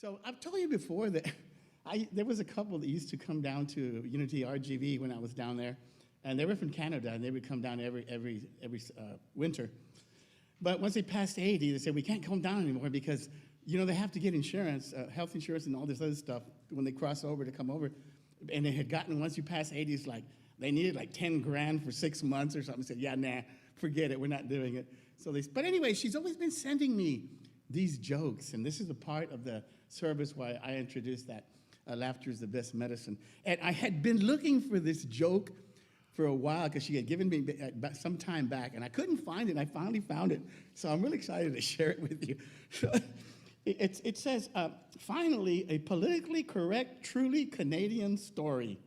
So I've told you before that there was a couple that used to come down to Unity RGV when I was down there, and they were from Canada, and they would come down every winter. But once they passed 80, they said, we can't come down anymore because, you know, they have to get insurance, health insurance and all this other stuff when they cross over to come over. And they had gotten, once you pass 80, it's like, they needed like 10 grand for 6 months or something. I said, yeah, nah, forget it, we're not doing it. So but anyway, she's always been sending me these jokes, and this is a part of the service why I introduced that laughter is the best medicine. And I had been looking for this joke for a while because she had given me some time back, and I couldn't find it, and I finally found it. So I'm really excited to share it with you. It says, finally, a politically correct, truly Canadian story.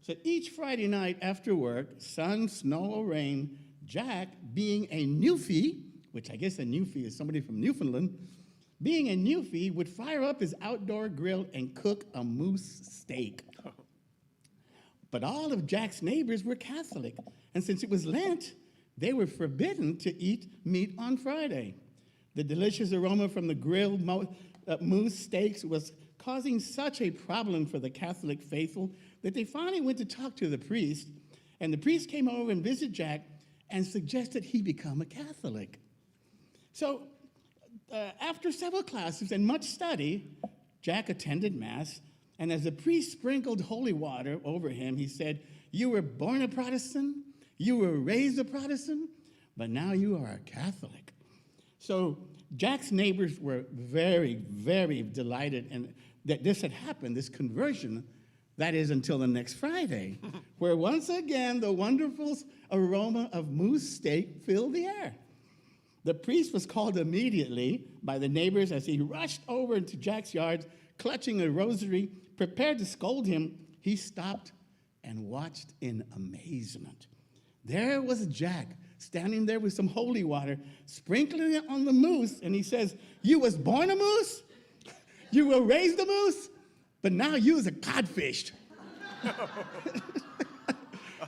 So each Friday night after work, sun, snow, or rain, Jack, being a newfie, which I guess a newfie is somebody from Newfoundland, being a newfie would fire up his outdoor grill and cook a moose steak. But all of Jack's neighbors were Catholic, and since it was Lent, they were forbidden to eat meat on Friday. The delicious aroma from the grilled moose steaks was causing such a problem for the Catholic faithful that they finally went to talk to the priest, and the priest came over and visited Jack and suggested he become a Catholic. So after several classes and much study, Jack attended Mass, and as the priest sprinkled holy water over him, he said, you were born a Protestant, you were raised a Protestant, but now you are a Catholic. So Jack's neighbors were very, very delighted and that this had happened, this conversion, that is until the next Friday, where once again the wonderful aroma of moose steak filled the air. The priest was called immediately by the neighbors as he rushed over into Jack's yard, clutching a rosary, prepared to scold him. He stopped and watched in amazement. There was Jack standing there with some holy water, sprinkling it on the moose, and he says, you was born a moose? You were raised a moose? But now you is a codfish.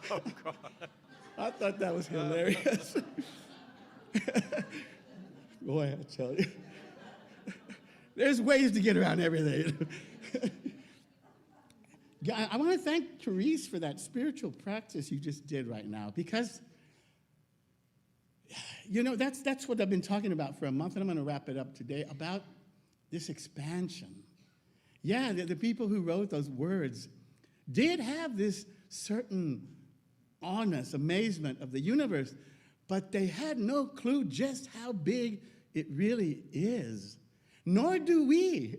Oh, God. I thought that was hilarious. Boy, I tell you. There's ways to get around everything. I want to thank Therese for that spiritual practice you just did right now, because, you know, that's what I've been talking about for a month, and I'm going to wrap it up today, about this expansion. Yeah, the people who wrote those words did have this certain awness, amazement of the universe, but they had no clue just how big it really is. Nor do we,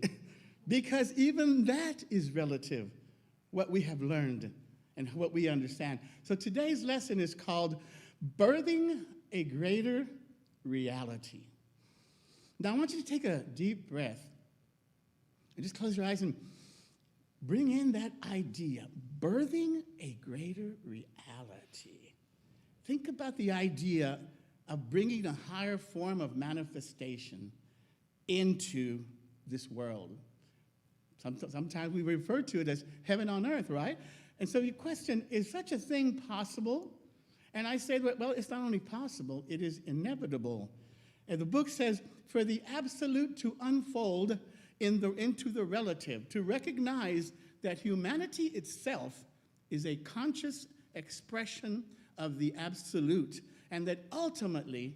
because even that is relative, what we have learned and what we understand. So today's lesson is called Birthing a Greater Reality. Now I want you to take a deep breath and just close your eyes and bring in that idea, birthing a greater reality. Think about the idea of bringing a higher form of manifestation into this world. Sometimes we refer to it as heaven on earth, right? And so you question, is such a thing possible? And I say, well, it's not only possible, it is inevitable. And the book says, for the absolute to unfold into the relative, to recognize that humanity itself is a conscious expression of the absolute, and that ultimately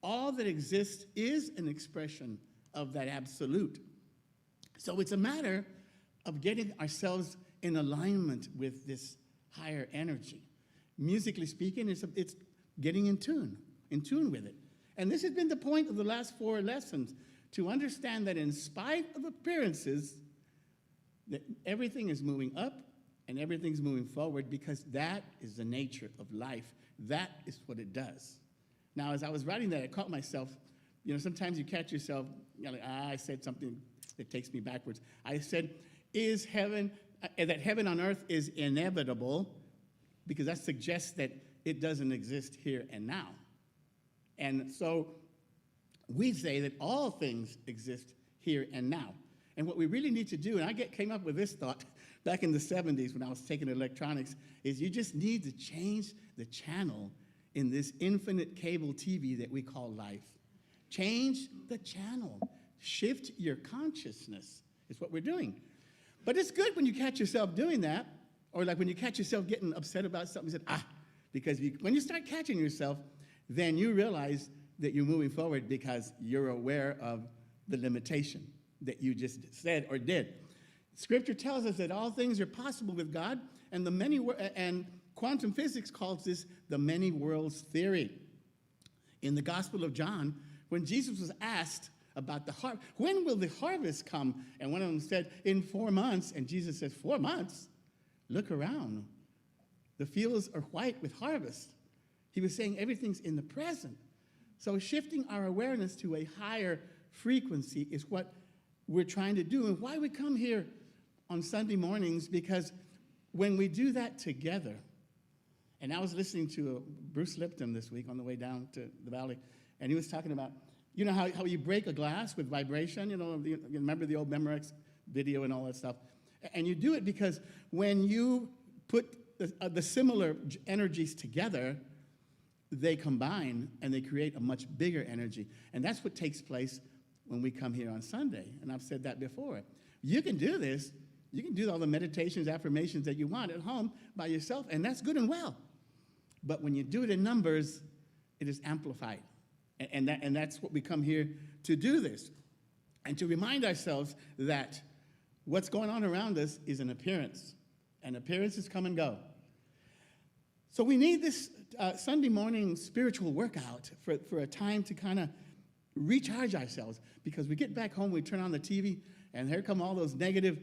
all that exists is an expression of that absolute. So it's a matter of getting ourselves in alignment with this higher energy. Musically speaking, it's getting in tune with it. And this has been the point of the last 4 lessons, to understand that in spite of appearances, that everything is moving up and everything's moving forward, because that is the nature of life. That is what it does. Now, as I was writing that, I caught myself, you know, sometimes you catch yourself, you know, like, I said something that takes me backwards. I said, that heaven on earth is inevitable, because that suggests that it doesn't exist here and now. And so we say that all things exist here and now. And what we really need to do, and I came up with this thought back in the 70s when I was taking electronics, is you just need to change the channel in this infinite cable TV that we call life. Change the channel. shift your consciousness is what we're doing. But it's good when you catch yourself doing that, or like when you catch yourself getting upset about something, you said, because when you start catching yourself, then you realize that you're moving forward because you're aware of the limitation that you just said or did. Scripture tells us that all things are possible with God, and and quantum physics calls this the many worlds theory. In the Gospel of John, when Jesus was asked about the harvest, when will the harvest come? And one of them said, in 4 months. And Jesus says, 4 months? Look around. The fields are white with harvest. He was saying everything's in the present. So shifting our awareness to a higher frequency is what we're trying to do, and why we come here on Sunday mornings, because when we do that together, and I was listening to Bruce Lipton this week on the way down to the valley, and he was talking about, you know, how you break a glass with vibration, you remember the old Memorex video and all that stuff, and you do it because when you put the similar energies together, they combine and they create a much bigger energy. And that's what takes place when we come here on Sunday. And I've said that before. You can do this. You can do all the meditations, affirmations that you want at home by yourself, and that's good and well. But when you do it in numbers, it is amplified. And that's what we come here to do this. And to remind ourselves that what's going on around us is an appearance. And appearances come and go. So we need this Sunday morning spiritual workout for a time to kind of recharge ourselves, because we get back home, we turn on the TV, and here come all those negative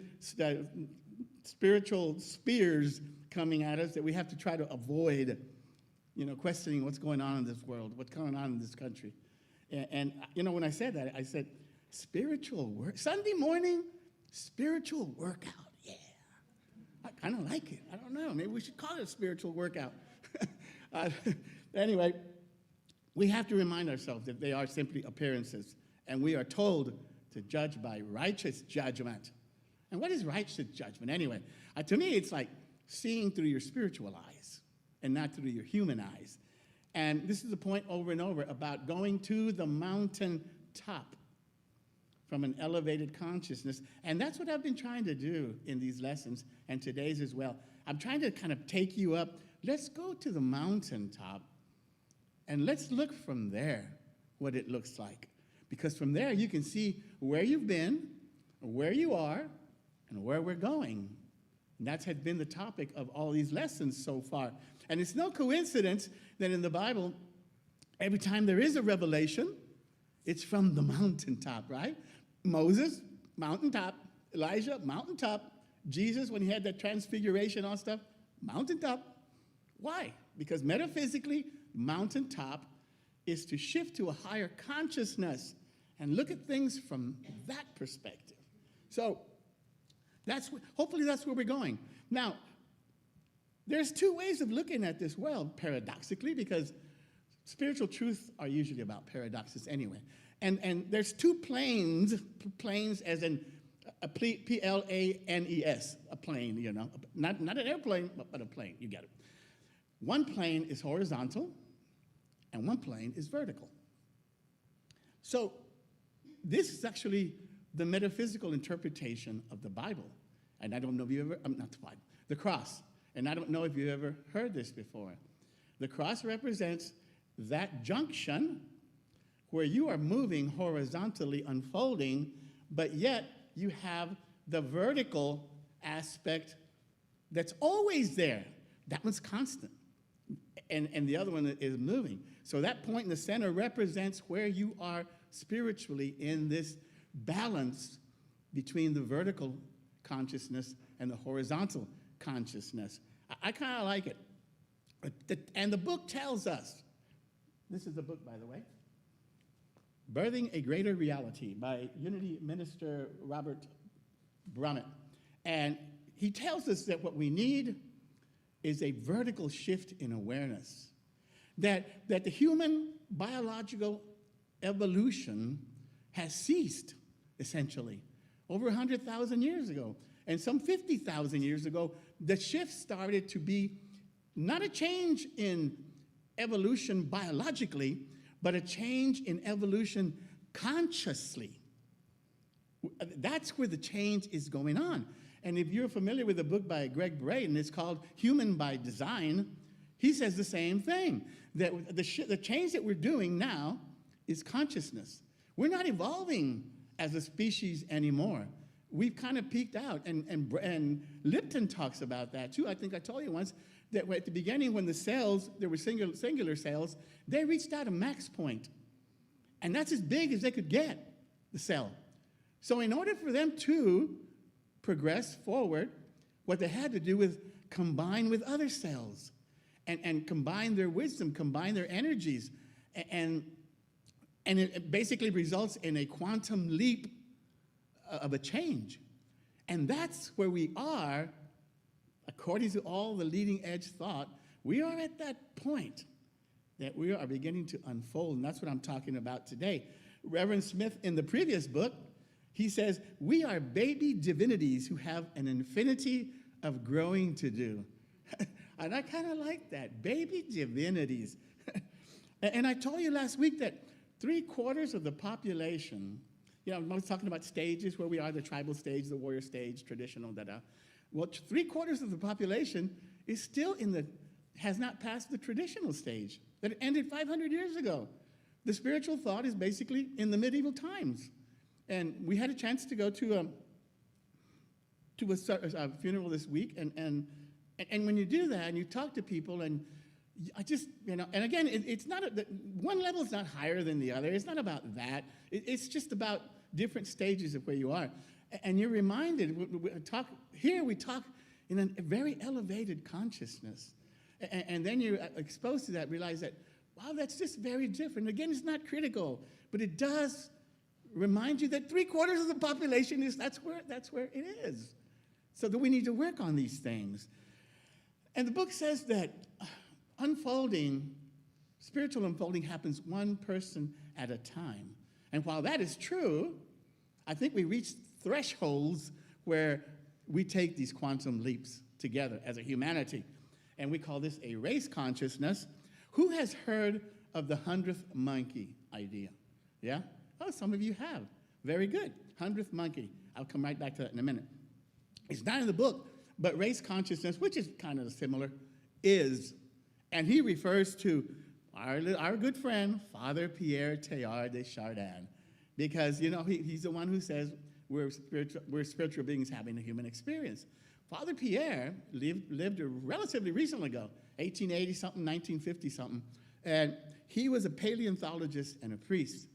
spiritual spears coming at us that we have to try to avoid, questioning what's going on in this world, what's going on in this country. And when I said that, I said, spiritual work, Sunday morning, spiritual workout, yeah. I kind of like it. I don't know, maybe we should call it a spiritual workout. Anyway, we have to remind ourselves that they are simply appearances, and we are told to judge by righteous judgment. And what is righteous judgment anyway? To me, it's like seeing through your spiritual eyes and not through your human eyes. And this is the point over and over about going to the mountain top from an elevated consciousness. And that's what I've been trying to do in these lessons, and today's as well. I'm trying to kind of take you up. Let's go to the mountaintop, and let's look from there what it looks like. Because from there, you can see where you've been, where you are, and where we're going. And that has been the topic of all these lessons so far. And it's no coincidence that in the Bible, every time there is a revelation, it's from the mountaintop, right? Moses, mountaintop. Elijah, mountaintop. Jesus, when he had that transfiguration and stuff, mountaintop. Why? Because metaphysically, mountaintop is to shift to a higher consciousness and look at things from that perspective. So hopefully that's where we're going. Now, there's two ways of looking at this world, paradoxically, because spiritual truths are usually about paradoxes anyway. And there's two planes as in a P-L-A-N-E-S, a plane, not an airplane, but a plane, you get it. One plane is horizontal, and one plane is vertical. So this is actually the metaphysical interpretation of the Bible. And I don't know if you ever, not the Bible, the cross. And I don't know if you ever heard this before. The cross represents that junction where you are moving horizontally, unfolding, but yet you have the vertical aspect that's always there. That one's constant. And the other one is moving. So that point in the center represents where you are spiritually in this balance between the vertical consciousness and the horizontal consciousness. I kind of like it. And the book tells us, this is the book, by the way, Birthing a Greater Reality by Unity Minister Robert Brumet. And he tells us that what we need is a vertical shift in awareness. That the human biological evolution has ceased, essentially, over 100,000 years ago. And some 50,000 years ago, the shift started to be not a change in evolution biologically, but a change in evolution consciously. That's where the change is going on. And if you're familiar with a book by Greg Braden, it's called Human by Design, he says the same thing, that the change that we're doing now is consciousness. We're not evolving as a species anymore. We've kind of peaked out, and Lipton talks about that too. I think I told you once that at the beginning when the cells, there were singular cells, they reached out a max point. And that's as big as they could get, the cell. So in order for them to progress forward, what they had to do was combine with other cells and combine their wisdom, combine their energies. And it basically results in a quantum leap of a change. And that's where we are, according to all the leading edge thought, we are at that point that we are beginning to unfold, and that's what I'm talking about today. Reverend Smith, in the previous book, he says, we are baby divinities who have an infinity of growing to do. And I kind of like that, baby divinities. And I told you last week that 3/4 of the population, I was talking about stages where we are, the tribal stage, the warrior stage, traditional, da-da. Well, 3/4 of the population is still has not passed the traditional stage that ended 500 years ago. The spiritual thought is basically in the medieval times. And we had a chance to go to a funeral this week, and when you do that and you talk to people, and I just, and again, it's not, one level is not higher than the other. It's not about that. It's just about different stages of where you are. And you're reminded, we talk in a very elevated consciousness. And then you're exposed to that, realize that, wow, that's just very different. Again, it's not critical, but it does remind you that 3/4 of the population that's where it is. So that we need to work on these things. And the book says that spiritual unfolding happens one person at a time. And while that is true, I think we reach thresholds where we take these quantum leaps together as a humanity. And we call this a race consciousness. Who has heard of the 100th monkey idea? Yeah? Oh, some of you have. Very good. 100th monkey. I'll come right back to that in a minute. It's not in the book, but race consciousness, which is kind of similar, is. And he refers to our good friend, Father Pierre Teilhard de Chardin, because, he's the one who says we're spiritual beings having a human experience. Father Pierre lived relatively recently ago, 1880-something, 1950-something, and he was a paleontologist and a priest.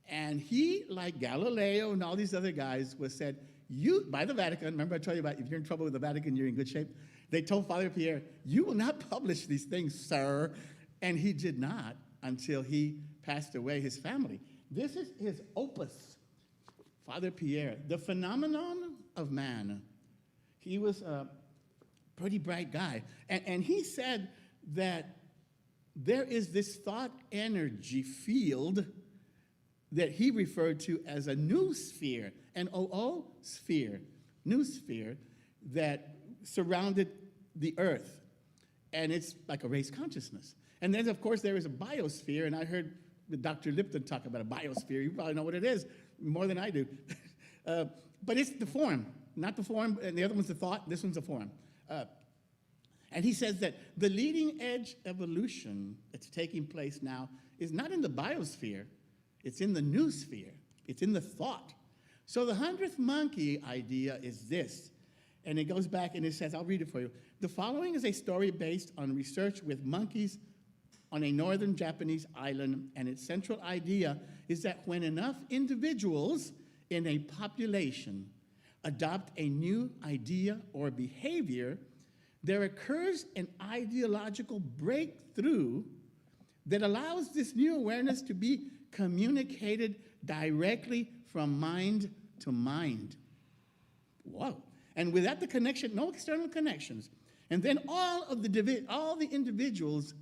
And he, like Galileo and all these other guys, was said, by the Vatican, remember I told you about if you're in trouble with the Vatican, you're in good shape? They told Father Pierre, you will not publish these things, sir. And he did not until he passed away, his family. This is his opus, Father Pierre, The Phenomenon of Man. He was a pretty bright guy. And he said that there is this thought energy field that he referred to as a new sphere, an OO sphere, new sphere, that surrounded the earth. And it's like a race consciousness. And then, of course, there is a biosphere, and I heard Dr. Lipton talk about a biosphere. You probably know what it is more than I do. But it's the form, not the form, and the other one's the thought, this one's the form. And he says that the leading edge evolution that's taking place now is not in the biosphere, it's in the new sphere, it's in the thought. So the 100th monkey idea is this, and it goes back and it says, I'll read it for you. The following is a story based on research with monkeys on a northern Japanese island, and its central idea is that when enough individuals in a population adopt a new idea or behavior, there occurs an ideological breakthrough that allows this new awareness to be communicated directly from mind to mind. Whoa. And without the connection, no external connections. And then all the individuals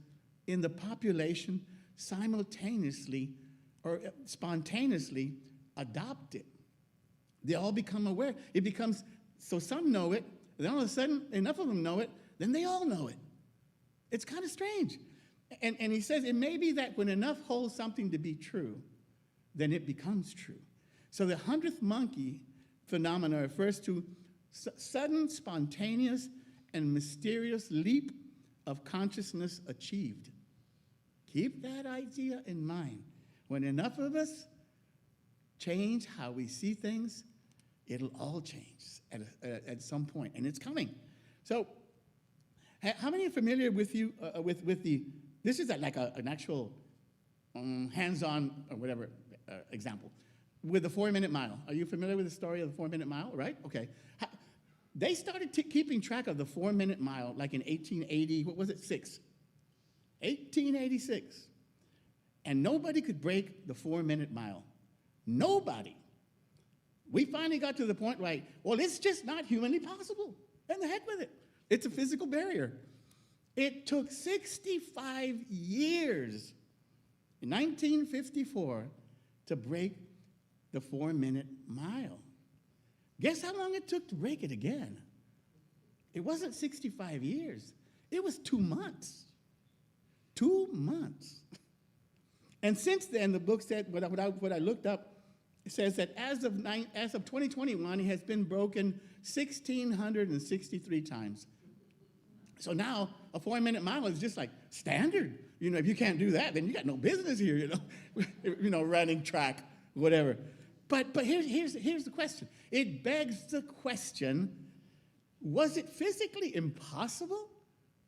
in the population simultaneously or spontaneously adopt it. They all become aware. It becomes, so some know it, then all of a sudden, enough of them know it, then they all know it. It's kind of strange. And he says it may be that when enough hold something to be true, then it becomes true. So the 100th monkey phenomena refers to sudden, spontaneous, and mysterious leap of consciousness achieved. Keep that idea in mind. When enough of us change how we see things, it'll all change at some point, and it's coming. So, how many are familiar with this is like an actual hands-on or whatever example, with the 4-minute mile. Are you familiar with the story of the 4-minute mile, right? Okay. They started keeping track of the 4-minute mile like in 1880, what was it, 1886. And nobody could break the 4-minute mile. Nobody. We finally got to the point, right, well, it's just not humanly possible. And the heck with it. It's a physical barrier. It took 65 years, in 1954, to break the 4-minute mile. Guess how long it took to break it again? It wasn't 65 years. It was 2 months. 2 months. And since then, the book said, what I looked up, it says that as of 2021, it has been broken 1,663 times. So now a 4-minute mile is just like standard. You know, if you can't do that, then you got no business here, running track, whatever. But here's the question. It begs the question, was it physically impossible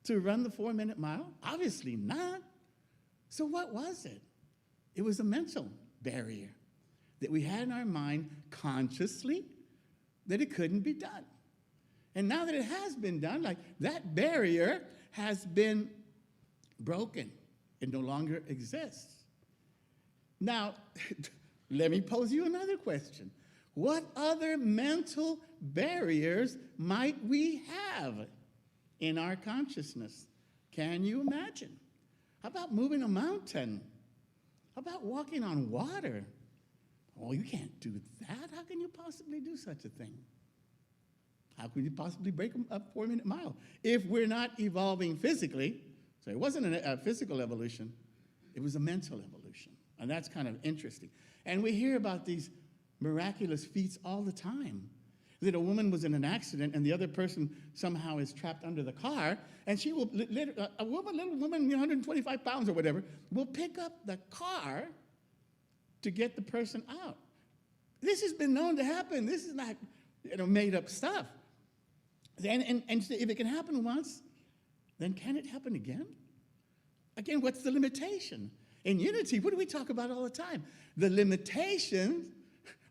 to run the 4-minute mile? Obviously not. So what was it? It was a mental barrier that we had in our mind consciously that it couldn't be done. And now that it has been done, like that barrier has been broken. It no longer exists. Now, let me pose you another question. What other mental barriers might we have in our consciousness? Can you imagine? How about moving a mountain? How about walking on water? Oh, you can't do that. How can you possibly do such a thing? How could you possibly break a 4-minute mile? If we're not evolving physically, so it wasn't a physical evolution, it was a mental evolution. And that's kind of interesting. And we hear about these miraculous feats all the time. That a woman was in an accident and the other person somehow is trapped under the car, and she will, a little woman, 125 pounds or whatever, will pick up the car to get the person out. This has been known to happen. This is not made up stuff. And if it can happen once, then can it happen again? Again, what's the limitation? In Unity, what do we talk about all the time? The limitations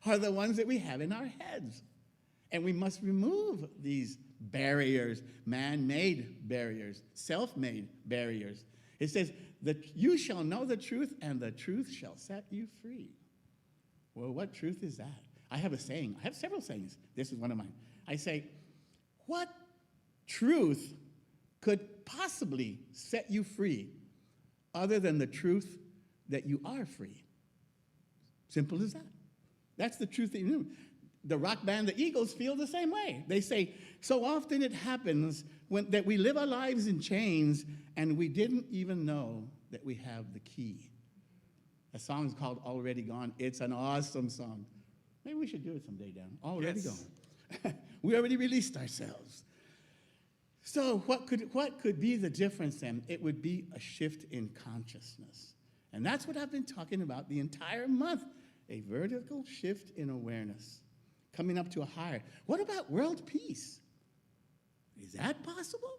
are the ones that we have in our heads. And we must remove these barriers, man-made barriers, self-made barriers. It says that you shall know the truth, and the truth shall set you free. Well, what truth is that? I have a saying. I have several sayings. This is one of mine. I say, what truth could possibly set you free other than the truth that you are free? Simple as that. That's the truth that you knew. The rock band, the Eagles, feel the same way. They say, so often it happens that we live our lives in chains and we didn't even know that we have the key. A song's called Already Gone. It's an awesome song. Maybe we should do it someday, Dan. Already Gone. We already released ourselves. So what could be the difference then? It would be a shift in consciousness. And that's what I've been talking about the entire month, a vertical shift in awareness, coming up to a higher. What about world peace? Is that possible?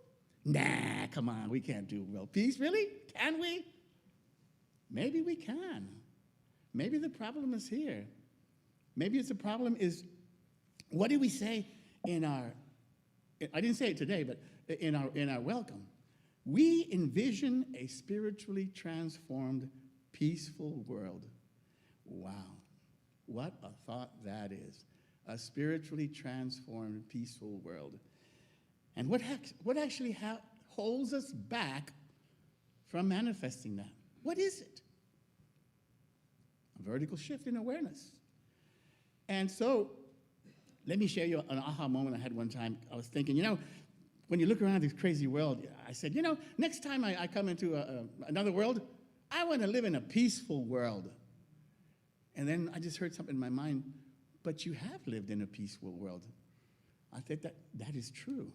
Nah, come on, we can't do world peace, really? Can we? Maybe we can. Maybe the problem is here. Maybe the problem is, what did we say in our, I didn't say it today, but in our welcome. We envision a spiritually transformed, peaceful world. Wow, what a thought that is. A spiritually transformed, peaceful world. And what actually holds us back from manifesting that? What is it? A vertical shift in awareness. And so, let me share you an aha moment I had one time. I was thinking, when you look around this crazy world, I said, next time I come into another world, I want to live in a peaceful world. And then I just heard something in my mind, but you have lived in a peaceful world. I think that is true.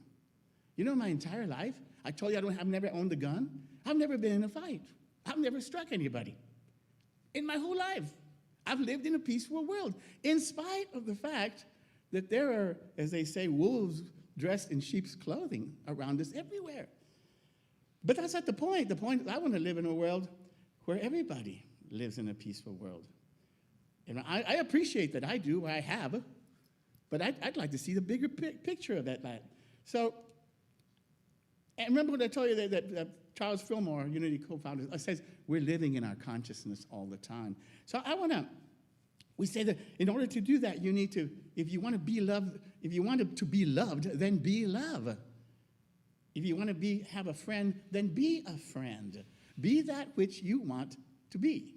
You know, my entire life, I told you I've never owned a gun. I've never been in a fight. I've never struck anybody. In my whole life, I've lived in a peaceful world, in spite of the fact that there are, as they say, wolves dressed in sheep's clothing around us everywhere. But that's not the point. The point is I want to live in a world where everybody lives in a peaceful world. And I appreciate that I do, I have, but I'd like to see the bigger picture of that. So, and remember what I told you that Charles Fillmore, Unity co-founder, says we're living in our consciousness all the time. So we say that in order to do that, you need to, if you want to be loved, if you want to be loved, then be love. If you want to have a friend, then be a friend. Be that which you want to be.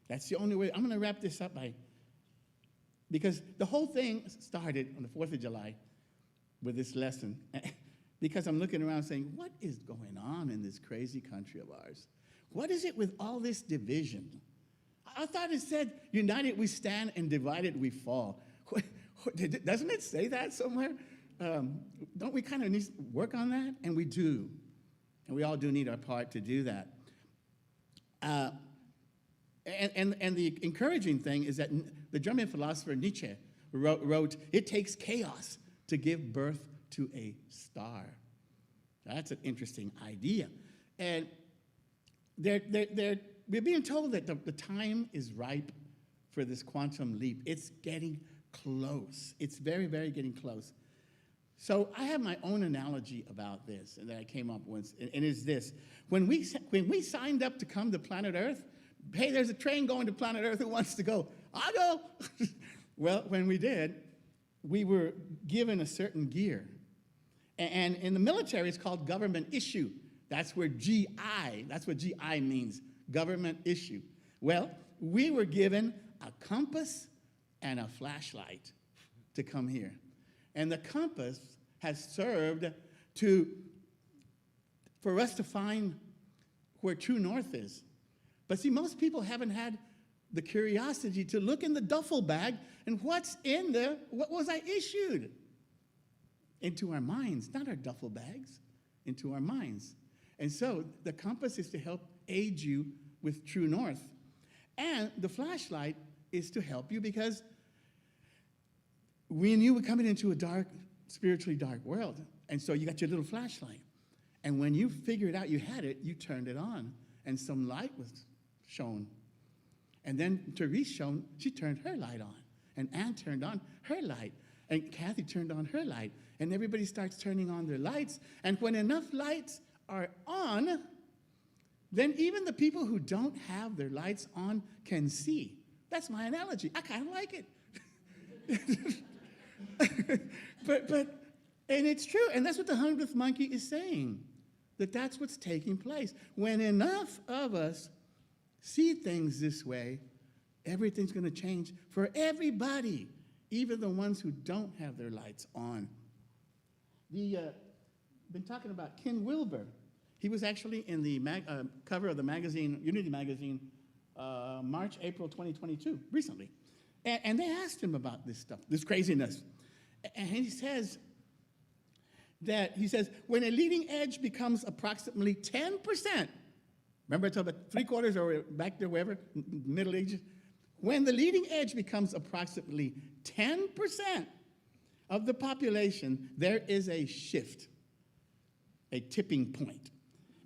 That's the only way. I'm going to wrap this up because the whole thing started on the 4th of July with this lesson. Because I'm looking around saying, what is going on in this crazy country of ours? What is it with all this division? I thought it said, united we stand and divided we fall. Doesn't it say that somewhere? Don't we kind of need to work on that? And we do. And we all do need our part to do that. And the encouraging thing is that the German philosopher Nietzsche wrote, it takes chaos to give birth to a star. That's an interesting idea. And we're being told that the time is ripe for this quantum leap. It's getting close. It's very, very getting close. So I have my own analogy about this that I came up with, and it's this. When we signed up to come to planet Earth, hey, there's a train going to planet Earth. Who wants to go? I'll go. Well, when we did, we were given a certain gear. And in the military, it's called government issue. That's what GI means, government issue. Well, we were given a compass and a flashlight to come here. And the compass has served for us to find where true north is. But see, most people haven't had the curiosity to look in the duffel bag and what's in there, what was I issued? Into our minds, not our duffel bags, into our minds. And so the compass is to help aid you with true north. And the flashlight is to help you because we knew we're coming into a dark, spiritually dark world. And so you got your little flashlight. And when you figured out you had it, you turned it on. And some light was shown. And then Therese she turned her light on. And Ann turned on her light. And Kathy turned on her light. And everybody starts turning on their lights. And when enough lights are on, then even the people who don't have their lights on can see. That's my analogy. I kind of like it. And it's true. And that's what the 100th monkey is saying, that's what's taking place. When enough of us see things this way, everything's going to change for everybody, even the ones who don't have their lights on. Been talking about Ken Wilber. He was actually in the cover of the magazine, Unity magazine, March, April 2022, recently. And they asked him about this stuff, this craziness. And he says, when a leading edge becomes approximately 10%, remember I told about 3/4 or back there, wherever, Middle Ages? When the leading edge becomes approximately 10% of the population, there is a shift, a tipping point.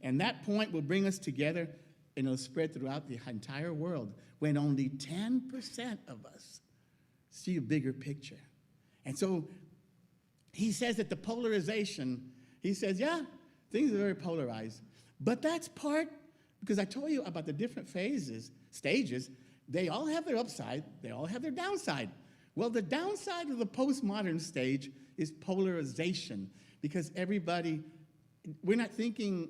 And that point will bring us together and it'll spread throughout the entire world when only 10% of us see a bigger picture. And so he says that the polarization, he says, yeah, things are very polarized. But that's part, because I told you about the different stages, they all have their upside, they all have their downside. Well, the downside of the postmodern stage is polarization, because we're not thinking,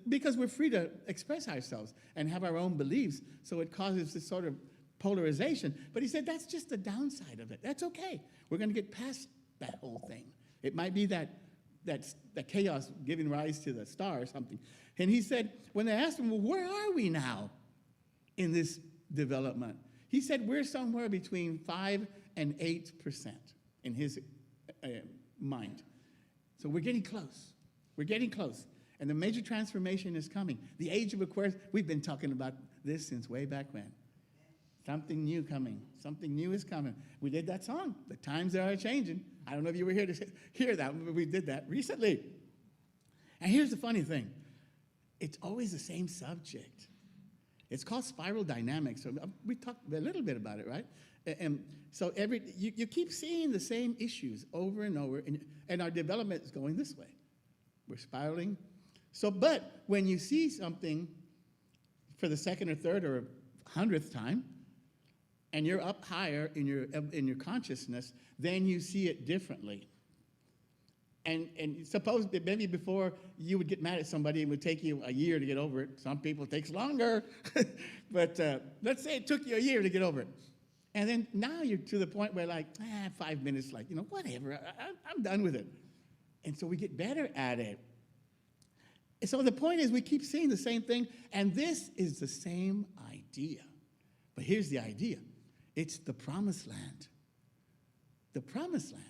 because we're free to express ourselves and have our own beliefs, so it causes this sort of polarization. But he said that's just the downside of it. That's okay. We're going to get past that whole thing. It might be that chaos giving rise to the star or something. And he said, when they asked him, well, where are we now in this development? He said we're somewhere between 5 and 8% in his mind. So we're getting close. We're getting close. And the major transformation is coming. The age of Aquarius, we've been talking about this since way back when. Something new coming. Something new is coming. We did that song. The times are changing. I don't know if you were here to hear that, but we did that recently. And here's the funny thing. It's always the same subject. It's called spiral dynamics. So we talked a little bit about it, right? And so you keep seeing the same issues over and over, and our development is going this way. We're spiraling. So, but when you see something for the second or third or 100th time, and you're up higher in your consciousness, then you see it differently. And suppose that maybe before you would get mad at somebody, it would take you a year to get over it. Some people it takes longer. But let's say it took you a year to get over it. And then now you're to the point where 5 minutes, whatever, I'm done with it. And so we get better at it. And so the point is we keep seeing the same thing, and this is the same idea. But here's the idea. It's the promised land. The promised land.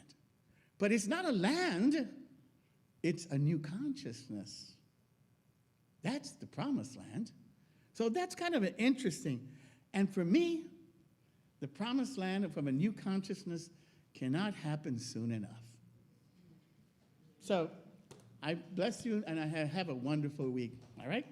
But it's not a land, it's a new consciousness. That's the promised land. So that's kind of an interesting. And for me, the promised land from a new consciousness cannot happen soon enough. So I bless you, and I have a wonderful week. All right?